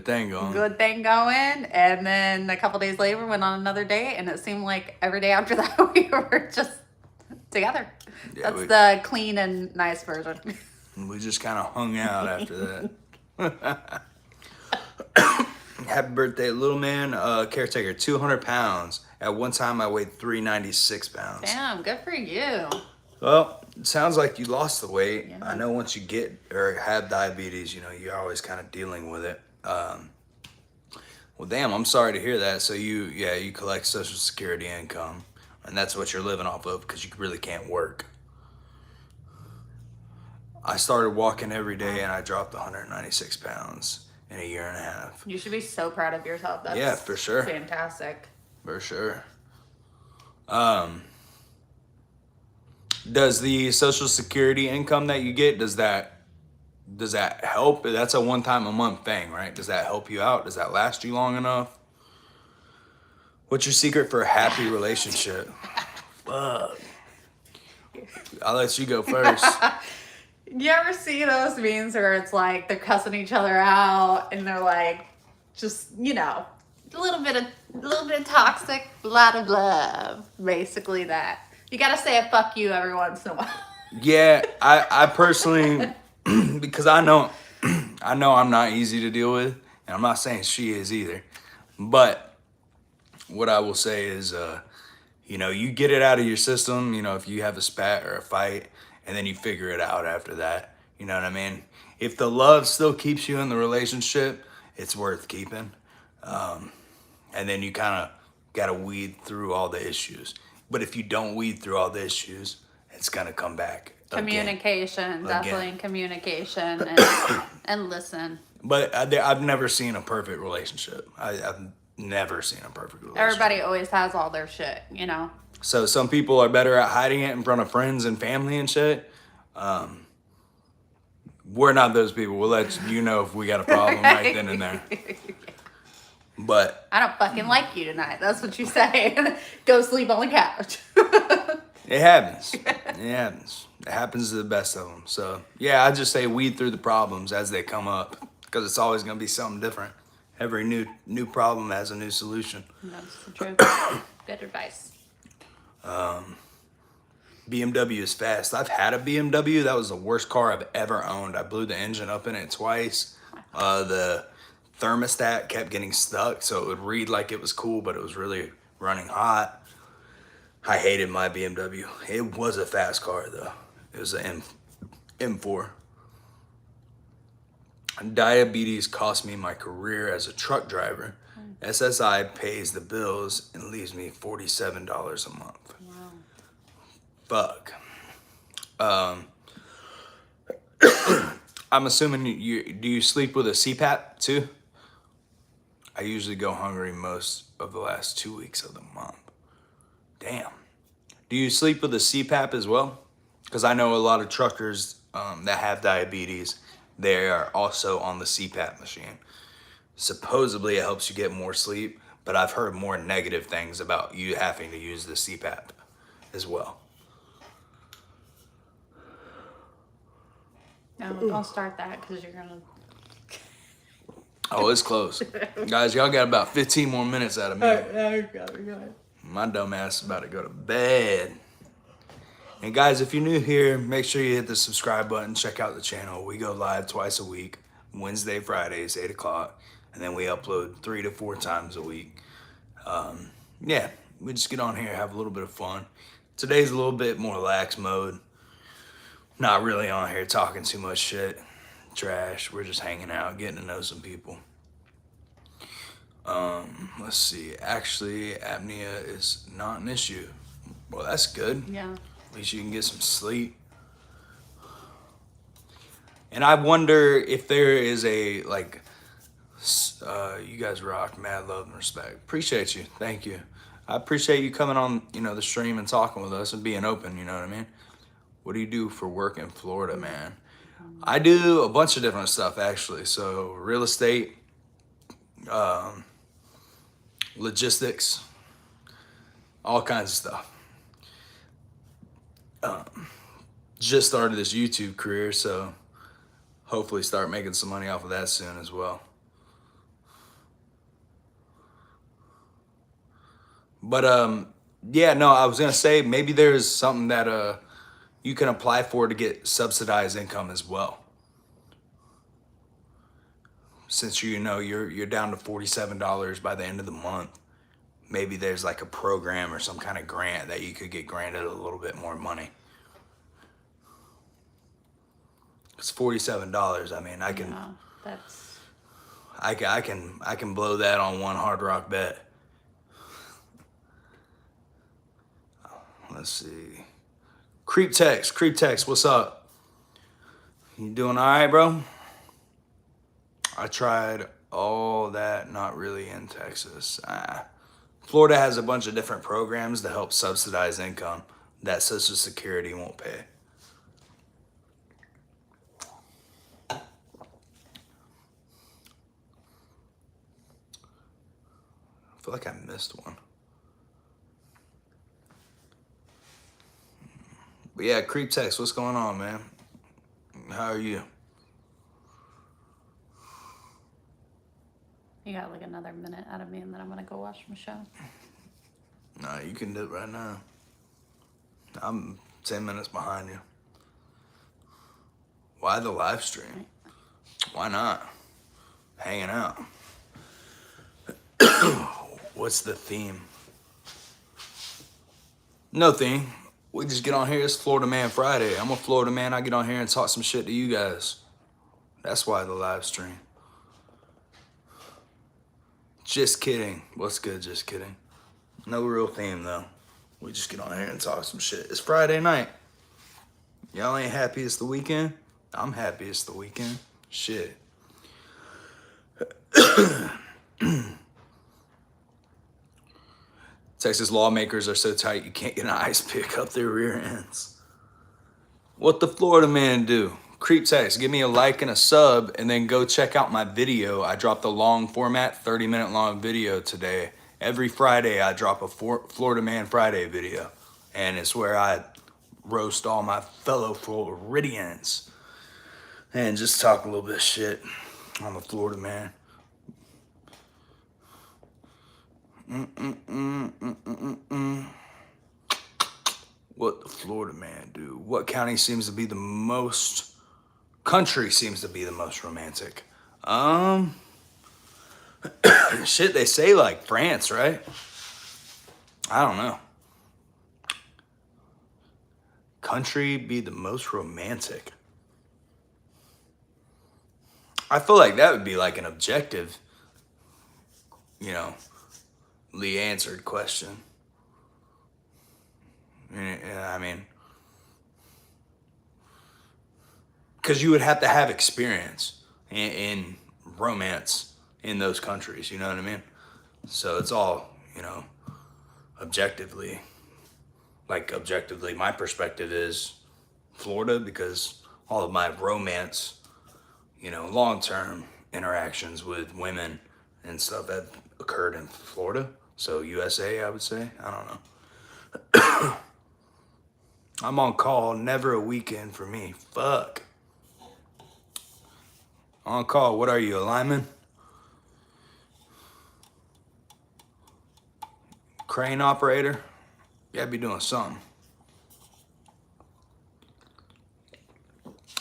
thing going. And then a couple days later, we went on another date. And it seemed like every day after that, we were just together. Yeah, That's the clean and nice version. We just kind of hung out after that. Happy birthday, little man. Caretaker, 200 pounds. At one time, I weighed 396 pounds. Damn, good for you. Well, it sounds like you lost the weight. Yeah. I know once you get or have diabetes, you know, you're always kind of dealing with it. Well, damn, I'm sorry to hear that. So you collect Social Security income, and that's what you're living off of because you really can't work. I started walking every day, and I dropped 196 pounds in a year and a half. You should be so proud of yourself. That's Yeah, for sure. Fantastic. For sure. Does the Social Security income that you get, does that help? That's a one time a month thing, right? Does that help you out? Does that last you long enough? What's your secret for a happy relationship? Fuck. I'll let you go first. You ever see those memes where it's like they're cussing each other out and they're like, just, you know, a little bit of toxic, a lot of love. Basically that. You gotta say a fuck you every once in a while. Yeah, I personally, because I know I'm not easy to deal with, and I'm not saying she is either. But what I will say is, you know, you get it out of your system, you know, if you have a spat or a fight, and then you figure it out after that. You know what I mean? If the love still keeps you in the relationship, it's worth keeping. And then you kind of got to weed through all the issues. But if you don't weed through all the issues, it's going to come back. Communication, definitely Again. communication and listen. But I've never seen a perfect relationship. I've never seen a perfect relationship. Everybody always has all their shit, you know? So some people are better at hiding it in front of friends and family and shit. We're not those people. We'll let you know if we got a problem right then and there. But I don't fucking like you tonight. That's what you say. Go sleep on the couch. it happens. It happens. It happens to the best of them. So, yeah, I just say weed through the problems as they come up, because it's always going to be something different. Every new problem has a new solution. That's the truth. Good advice. BMW is fast. I've had a BMW. That was the worst car I've ever owned. I blew the engine up in it twice. The thermostat kept getting stuck, so it would read like it was cool, but it was really running hot. I hated my BMW. It was a fast car, though. It was an M4. Diabetes cost me my career as a truck driver. SSI pays the bills and leaves me $47 a month. Wow. Fuck. I'm assuming do you sleep with a CPAP too? I usually go hungry most of the last 2 weeks of the month. Damn. Do you sleep with a CPAP as well? Because I know a lot of truckers that have diabetes, they are also on the CPAP machine. Supposedly it helps you get more sleep, but I've heard more negative things about you having to use the CPAP as well. No, don't start that because you're going to... Oh, it's close. Guys, y'all got about 15 more minutes out of me. Go ahead. My dumb ass is about to go to bed. And guys, if you're new here, make sure you hit the subscribe button. Check out the channel. We go live twice a week, Wednesday, Fridays, 8 o'clock. And then we upload 3 to 4 times a week. Yeah, we just get on here, have a little bit of fun. Today's a little bit more lax mode. Not really on here talking too much shit, trash. We're just hanging out, getting to know some people. Let's see. Actually, apnea is not an issue. Well, that's good. Yeah. At least you can get some sleep. And I wonder if there is a, like, you guys rock, mad love and respect. Appreciate you. Thank you. I appreciate you coming on, you know, the stream and talking with us and being open, you know what I mean? What do you do for work in Florida, man? I do a bunch of different stuff, actually. So real estate, logistics, all kinds of stuff. Just started this YouTube career, so hopefully start making some money off of that soon as well. But yeah, no, I was gonna say maybe there's something that you can apply for to get subsidized income as well. Since you know you're down to $47 by the end of the month, maybe there's like a program or some kind of grant that you could get granted a little bit more money. It's $47. I mean, I can. No, that's... I can blow that on one Hard Rock bet. Let's see. Creep text, what's up? You doing all right, bro? I tried all that, not really in Texas. Florida has a bunch of different programs to help subsidize income that Social Security won't pay. I feel like I missed one. But yeah, Creep Text, what's going on, man? How are you? You got like another minute out of me, and then I'm gonna go watch my show. No, you can do it right now. I'm 10 minutes behind you. Why the live stream? Why not? Hanging out. What's the theme? No theme. We just get on here. It's Florida Man Friday. I'm a Florida man. I get on here and talk some shit to you guys. That's why the live stream. Just kidding. What's good? Just kidding. No real theme though. We just get on here and talk some shit. It's Friday night. Y'all ain't happy it's the weekend? I'm happy it's the weekend. Shit. Texas lawmakers are so tight you can't get an ice pick up their rear ends. What the Florida man do? Creep text, give me a like and a sub, and then go check out my video. I dropped a long format, 30-minute long video today. Every Friday I drop a Florida Man Friday video, and it's where I roast all my fellow Floridians and just talk a little bit of shit. I'm a Florida man. What the Florida man do? What county seems to be the most, country seems to be the most romantic? Shit, they say like France, right? I don't know. Country be the most romantic. I feel like that would be like an objective, Lee answered question. I mean, because you would have to have experience in romance in those countries, you know what I mean? So it's all, objectively, my perspective is Florida, because all of my romance, long-term interactions with women and stuff have occurred in Florida. So USA, I would say. I don't know. I'm on call, never a weekend for me. Fuck. On call, what are you, a lineman? Crane operator? You gotta be doing something.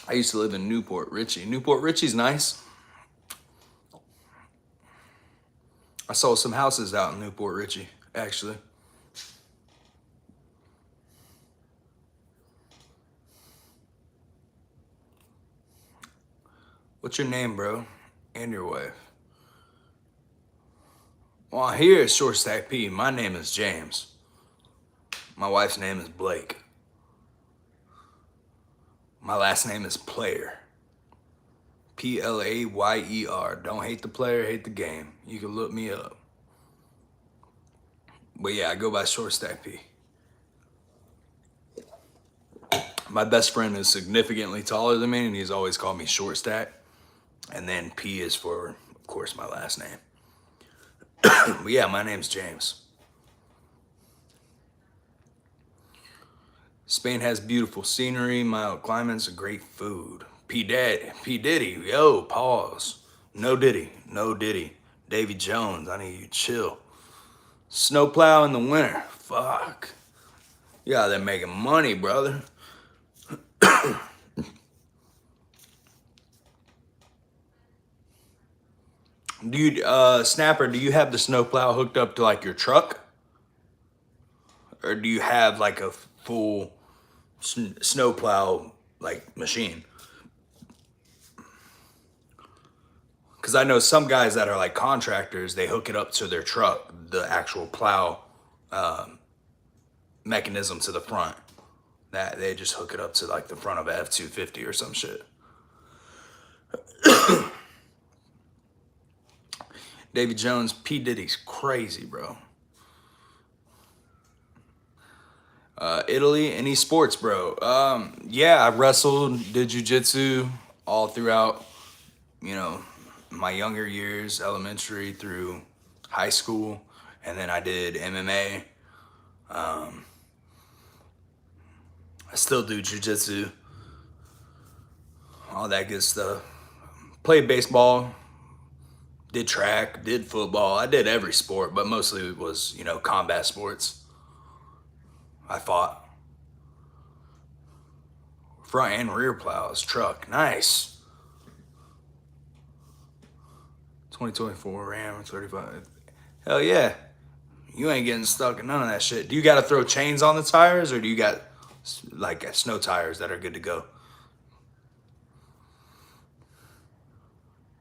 I used to live in Newport Richey. Newport Richey's nice. I sold some houses out in Newport Richey, actually. What's your name, bro? And your wife? Well, here at ShortstackP, my name is James. My wife's name is Blake. My last name is Player. Player. Don't hate the player, hate the game. You can look me up. But yeah, I go by ShortstackP. My best friend is significantly taller than me, and he's always called me Shortstack. And then P is for, of course, my last name. But yeah, my name's James. Spain has beautiful scenery, mild climates, and great food. P. Diddy, yo, pause. No Diddy. Davy Jones, I need you to chill. Snowplow in the winter, fuck. Yeah, they're making money, brother. Do you, Snapper, do you have the snowplow hooked up to like your truck? Or do you have like a full snowplow like machine? Because I know some guys that are like contractors, they hook it up to their truck, the actual plow mechanism to the front. That they just hook it up to like the front of a F-250 or some shit. David Jones, P. Diddy's crazy, bro. Italy, any sports, bro? Yeah, I wrestled, did jujitsu all throughout, my younger years, elementary through high school, and then I did MMA. I still do jujitsu, all that good stuff. Played baseball did track, did football. I did every sport, but mostly it was, you know, combat sports. I fought. Front and rear plows, truck, nice. 2024 Ram 35. Hell yeah. You ain't getting stuck in none of that shit. Do you got to throw chains on the tires, or do you got like snow tires that are good to go?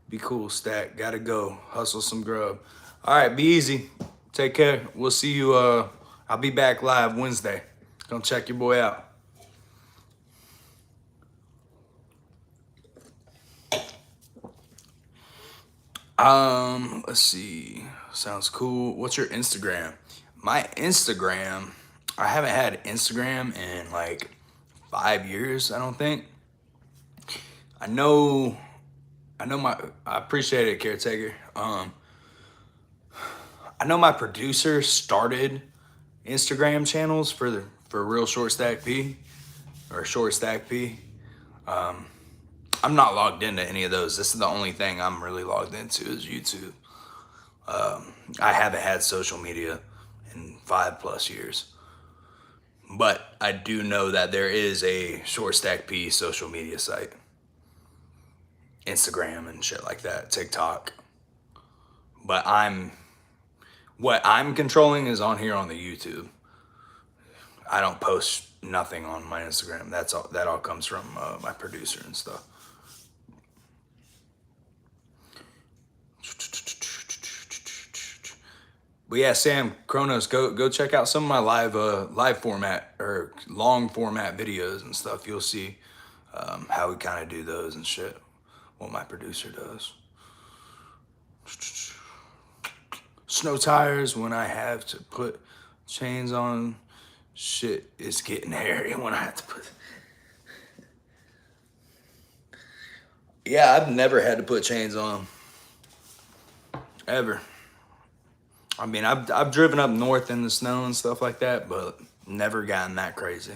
Be cool, Stack. Gotta go. Hustle some grub. All right, be easy. Take care. We'll see you. I'll be back live Wednesday. Come check your boy out. Let's see. Sounds cool. What's your Instagram? My Instagram, I haven't had Instagram in like 5 years, I don't think. I appreciate it, caretaker. I know my producer started Instagram channels for real ShortstackP or ShortstackP. I'm not logged into any of those. This is the only thing I'm really logged into is YouTube. I haven't had social media in 5+ years. But I do know that there is a ShortstackP social media site. Instagram and shit like that, TikTok. But what I'm controlling is on here on the YouTube. I don't post nothing on my Instagram. That all comes from my producer and stuff. But yeah, Sam Kronos, go check out some of my live format or long format videos and stuff. You'll see how we kind of do those and shit. What my producer does. Snow tires when I have to put chains on. Shit is getting hairy when I have to put. Yeah, I've never had to put chains on. Ever. I mean, I've driven up north in the snow and stuff like that, but never gotten that crazy.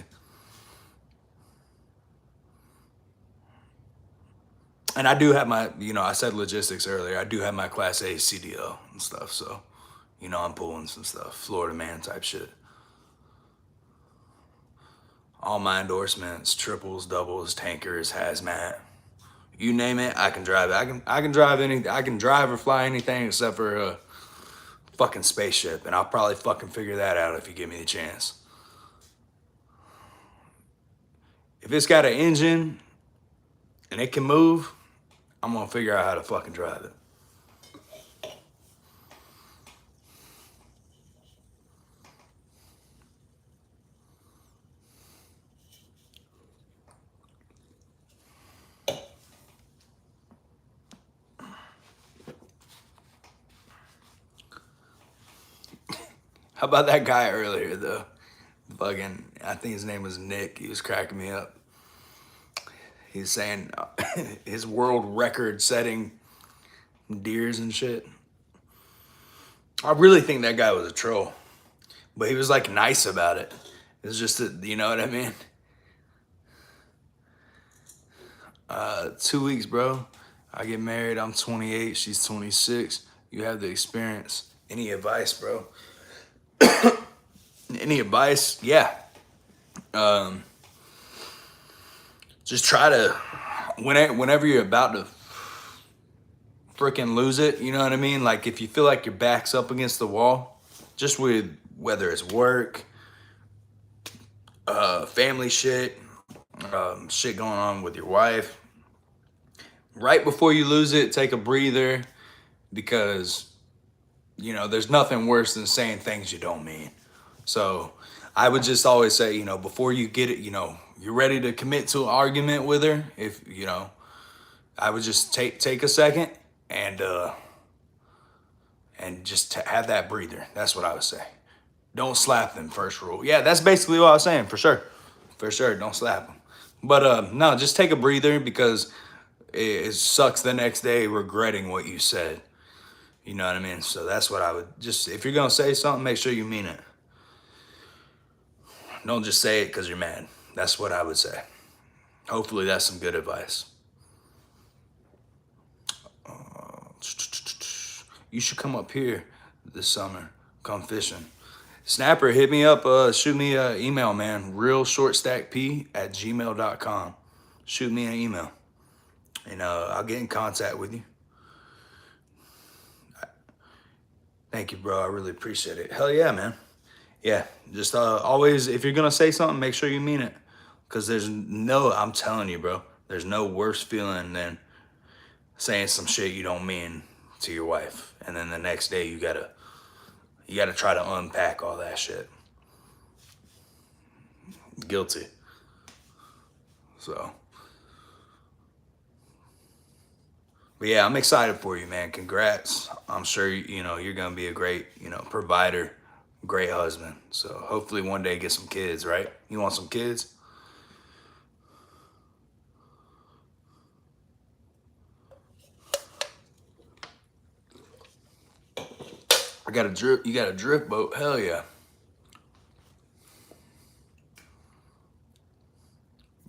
And I do have my, you know, I said logistics earlier. I do have my Class A CDL and stuff, so, you know, I'm pulling some stuff. Florida man type shit. All my endorsements, triples, doubles, tankers, hazmat. You name it, I can drive it. I can drive anything. I can drive or fly anything except for a fucking spaceship, and I'll probably fucking figure that out if you give me the chance. If it's got an engine and it can move, I'm gonna figure out how to fucking drive it. How about that guy earlier, though? Fucking, I think his name was Nick. He was cracking me up. He's saying his world record setting deers and shit. I really think that guy was a troll. But he was like nice about it. It was just, you know what I mean? 2 weeks, bro. I get married. I'm 28. She's 26. You have the experience. Any advice, bro? Any advice? Yeah. Just try to, whenever you're about to freaking lose it, you know what I mean? Like if you feel like your back's up against the wall, just with whether it's work, family shit, shit going on with your wife, right before you lose it, take a breather, because, you know, there's nothing worse than saying things you don't mean. So I would just always say, you know, before you get it, you know, you're ready to commit to an argument with her, if, you know, I would just take a second and just have that breather. That's what I would say. Don't slap them, first rule. Yeah, that's basically what I was saying, for sure. For sure, don't slap them. But no, just take a breather, because it sucks the next day regretting what you said. You know what I mean? So that's what I would just, if you're going to say something, make sure you mean it. Don't just say it because you're mad. That's what I would say. Hopefully that's some good advice. you should come up here this summer, come fishing. Snapper, hit me up, shoot me an email, man. realshortstackp@gmail.com. Shoot me an email, and I'll get in contact with you. Thank you, bro. I really appreciate it. Hell yeah, man. Yeah, just always, if you're gonna say something, make sure you mean it. Because I'm telling you, bro, there's no worse feeling than saying some shit you don't mean to your wife. And then the next day you gotta try to unpack all that shit. Guilty. So. But yeah, I'm excited for you, man. Congrats. I'm sure, you're going to be a great, provider, great husband. So hopefully one day get some kids, right? You want some kids? You got a drift boat? Hell yeah.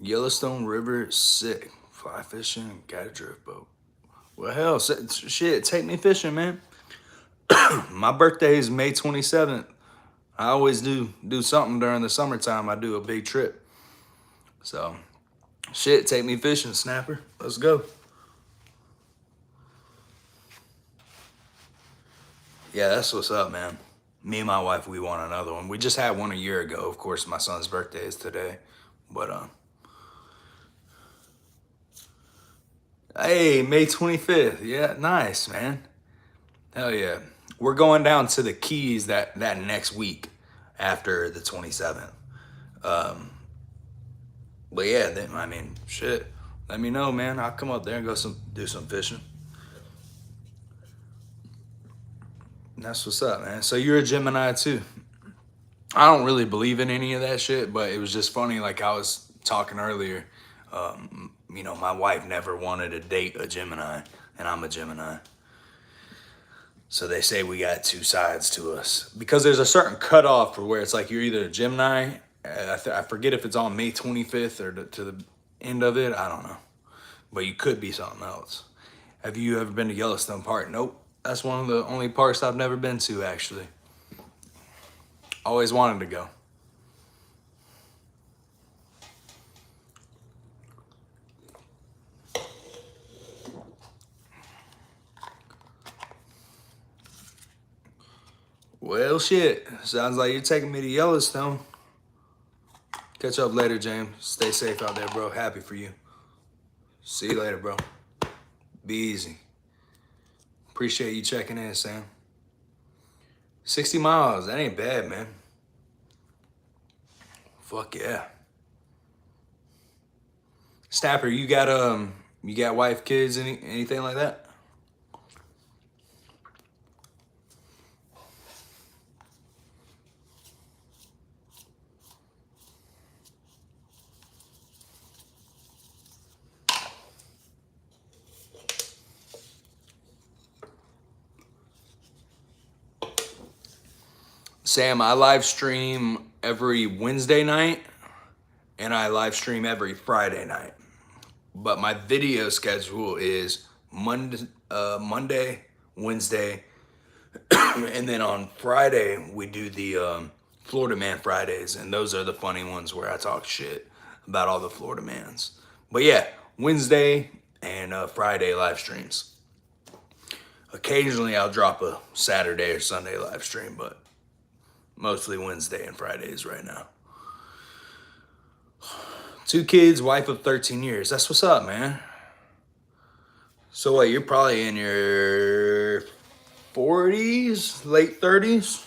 Yellowstone River, sick. Fly fishing, got a drift boat. Well, hell, shit, take me fishing, man. My birthday is May 27th. I always do something during the summertime. I do a big trip. So, shit, take me fishing, Snapper. Let's go. Yeah, that's what's up, man. Me and my wife, we want another one. We just had one a year ago. Of course, my son's birthday is today. But, hey, May 25th. Yeah, nice, man. Hell yeah. We're going down to the Keys that next week after the 27th. But yeah, shit. Let me know, man. I'll come up there and do some fishing. That's what's up, man. So you're a Gemini too. I don't really believe in any of that shit, but it was just funny. Like I was talking earlier, my wife never wanted to date a Gemini, and I'm a Gemini. So they say we got two sides to us because there's a certain cutoff for where it's like you're either a Gemini. I forget if it's on May 25th or to the end of it. I don't know, but you could be something else. Have you ever been to Yellowstone Park? Nope. That's one of the only parks I've never been to, actually. Always wanted to go. Well, shit. Sounds like you're taking me to Yellowstone. Catch up later, James. Stay safe out there, bro. Happy for you. See you later, bro. Be easy. Appreciate you checking in, Sam. 60 miles. That ain't bad, man. Fuck yeah. Snapper, you got wife, kids, anything like that? Sam, I live stream every Wednesday night and I live stream every Friday night. But my video schedule is Monday, Wednesday, and then on Friday we do the Florida Man Fridays, and those are the funny ones where I talk shit about all the Florida mans. But yeah, Wednesday and Friday live streams. Occasionally I'll drop a Saturday or Sunday live stream, but mostly Wednesday and Fridays right now. 2 kids, wife of 13 years. That's what's up, man. So what, you're probably in your 40s, late 30s?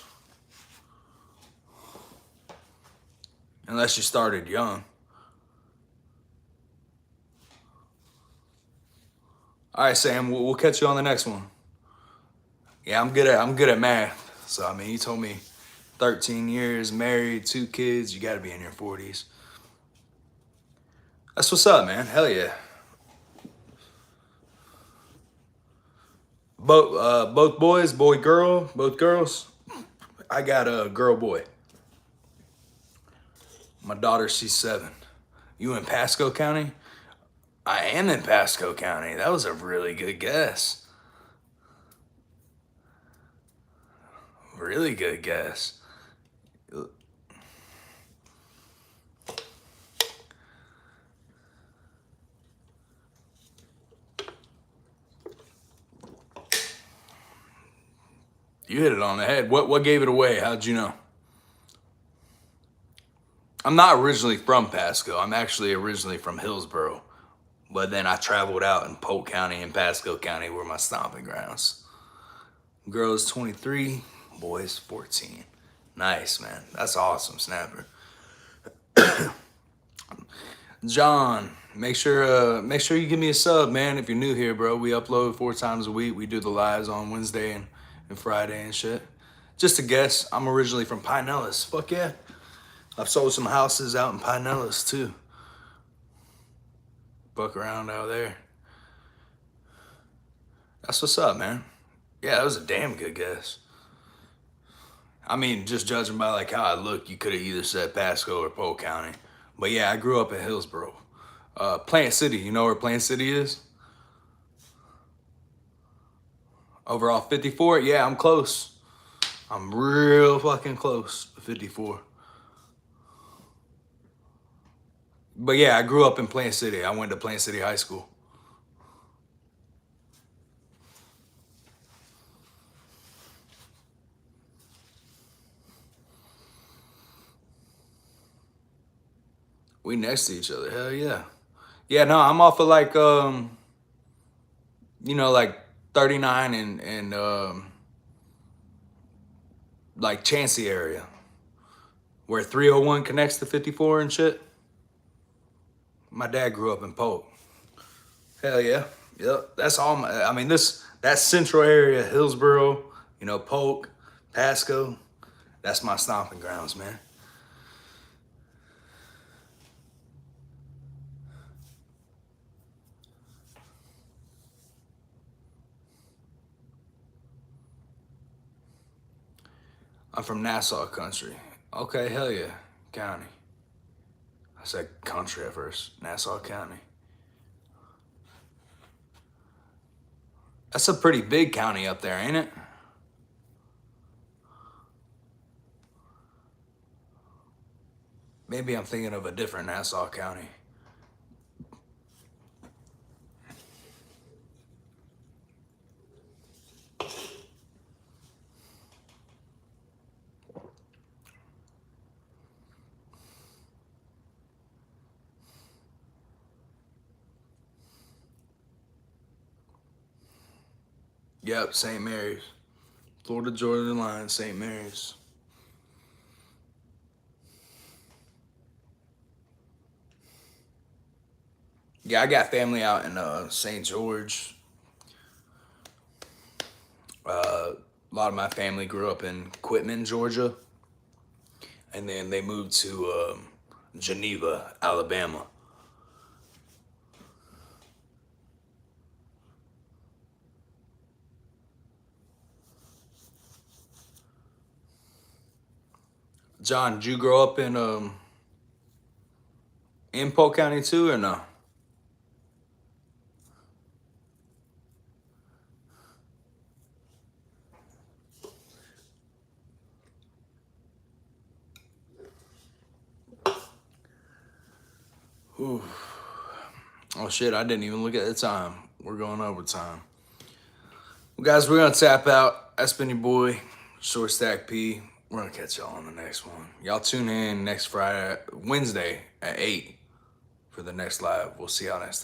Unless you started young. All right, Sam, we'll catch you on the next one. Yeah, I'm good at math. So, you told me 13 years, married, 2 kids, you gotta be in your 40s. That's what's up, man. Hell yeah. Both boys, both girls. I got a girl, boy. My daughter, she's 7. You in Pasco County? I am in Pasco County. That was a really good guess. really good guess. You hit it on the head. What gave it away? How'd you know? I'm not originally from Pasco. I'm actually originally from Hillsboro. But then I traveled out in Polk County and Pasco County were my stomping grounds. Girls 23, boys 14. Nice, man. That's awesome, Snapper. John, make sure you give me a sub, man. If you're new here, bro, we upload 4 times a week. We do the lives on Wednesday and Friday and shit. Just a guess, I'm originally from Pinellas. Fuck yeah. I've sold some houses out in Pinellas too. Buck around out there. That's what's up, man. Yeah, that was a damn good guess. I mean, just judging by like how I look, you could have either said Pasco or Polk County. But yeah, I grew up in Hillsboro. Plant City, you know where Plant City is? Overall 54? Yeah, I'm close. I'm real fucking close to 54. But yeah, I grew up in Plant City. I went to Plant City High School. We next to each other. Hell yeah. Yeah, no, I'm off of like like 39 and like Chansey area. Where 301 connects to 54 and shit. My dad grew up in Polk. Hell yeah. Yep. That's all that central area, Hillsboro, Polk, Pasco. That's my stomping grounds, man. I'm from Nassau country. Okay, hell yeah. County. I said country at first. Nassau County. That's a pretty big county up there, ain't it? Maybe I'm thinking of a different Nassau County. Yep, St. Mary's. Florida Georgia line, St. Mary's. Yeah, I got family out in St. George. A lot of my family grew up in Quitman, Georgia. And then they moved to Geneva, Alabama. John, did you grow up in Polk County too, or no? Ooh. Oh shit, I didn't even look at the time. We're going overtime. Well, guys, we're gonna tap out. That's been your boy, ShortstackP. We're gonna catch y'all on the next one. Y'all tune in next Wednesday at 8 for the next live. We'll see y'all next time.